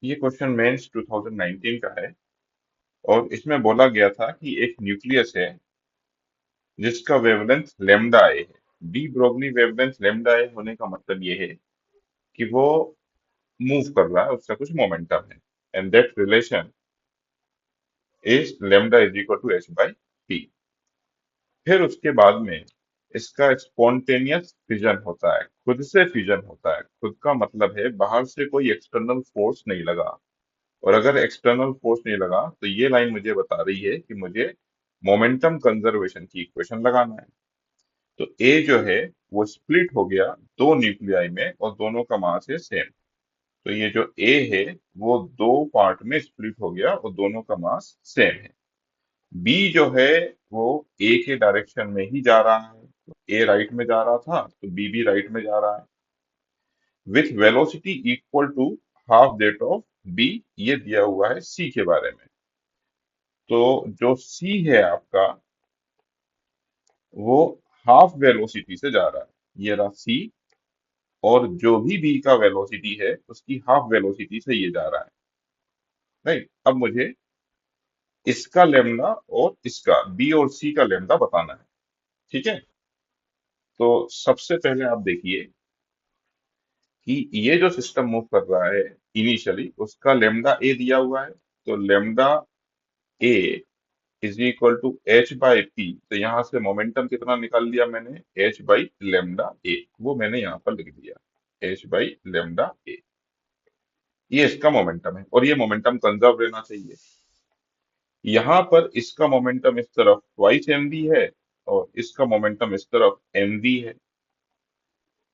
ये question mains 2019 का है और इसमें बोला गया था कि एक न्यूक्लियस है जिसका वेवलेंथ लेमडा ए है। De Broglie wavelength lambda A होने का मतलब ये है कि वो मूव कर रहा है, उसका कुछ मोमेंटम है, and that relation is lambda is equal to H by t. फिर उसके बाद में इसका स्पॉन्टेनियस फिजन होता है, खुद से फिजन होता है। खुद का मतलब है बाहर से कोई एक्सटर्नल फोर्स नहीं लगा। और अगर एक्सटर्नल फोर्स नहीं लगा तो ये लाइन मुझे बता रही है कि मुझे मोमेंटम कंजर्वेशन की इक्वेशन लगाना है। तो ए जो है वो स्प्लिट हो गया दो न्यूक्लियाई में और दोनों का मास है सेम। तो ये जो ए है वो दो पार्ट में स्प्लिट हो गया और दोनों का मास सेम है। बी जो है वो ए के डायरेक्शन में ही जा रहा है। तो ए राइट में जा रहा था तो बी भी राइट में जा रहा है with velocity equal to half that of B. ये दिया हुआ है सी के बारे में। तो जो सी है आपका वो हाफ वेलोसिटी से जा रहा है, ये रहा सी। और जो भी बी का वेलोसिटी है उसकी हाफ वेलोसिटी से ये जा रहा है। राइट, अब मुझे इसका लेमडा और इसका बी और सी का लेमडा बताना है। ठीक है, तो सबसे पहले आप देखिए कि ये जो सिस्टम मूव कर रहा है इनिशियली उसका लेमडा ए दिया हुआ है। तो lambda A is equal to H by P. तो यहाँ से मोमेंटम कितना निकाल लिया मैंने, एच बाई लेमडा ए, वो मैंने यहाँ पर लिख दिया, एच बाई लेमडा ए। ये इसका मोमेंटम है और ये मोमेंटम कंजर्व रहना चाहिए। यहाँ पर इसका मोमेंटम इस तरफ ट्वाइस एम वी है और इसका मोमेंटम इस तरफ एम वी है।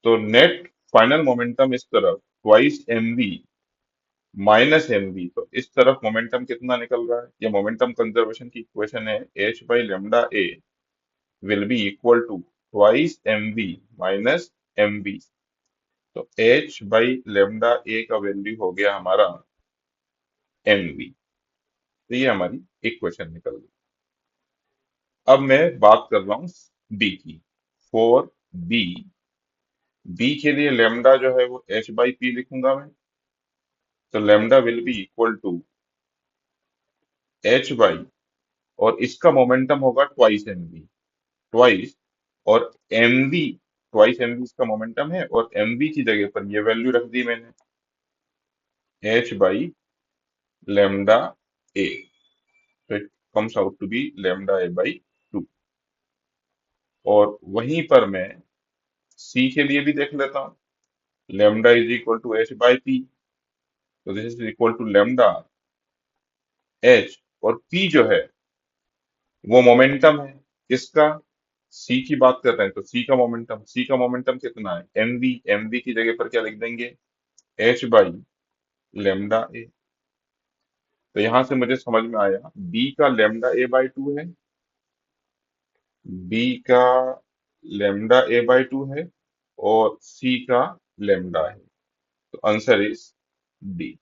तो नेट फाइनल मोमेंटम इस तरफ twice m v minus m v. तो इस तरफ मोमेंटम कितना निकल रहा है, ये मोमेंटम कंजर्वेशन की इक्वेशन है, h by lambda A will be equal to twice m v minus m v. तो एच बाई लेमडा ए का वैल्यू हो गया हमारा एम वी। तो ये हमारी इक्वेशन निकल गई। अब मैं बात कर रहा हूँ बी की। फॉर बी, बी के लिए लेमडा जो है वो एच बाई पी लिखूंगा मैं। तो lambda will be equal to H by, और इसका मोमेंटम होगा ट्वाइस एम वी, ट्वाइस, और m v, twice m v इसका मोमेंटम है और एम वी की जगह पर ये वैल्यू रख दी मैंने, एच बाई लेमडा ए। तो it comes out to be lambda A by two. और वहीं पर मैं सी के लिए भी देख लेता हूँ। Lambda is equal to H by P. तो this is equal to lambda H, और पी जो है वो मोमेंटम है किसका, सी की बात कर रहे हैं तो सी का मोमेंटम, सी का मोमेंटम कितना है एम वी। एम वी की जगह पर क्या लिख देंगे, एच बाई लेमडा ए। तो यहां से मुझे समझ में आया बी का लेमडा ए बाई टू है, बी का लेमडा ए बाई टू है और सी का लेमडा है। तो आंसर इज डी।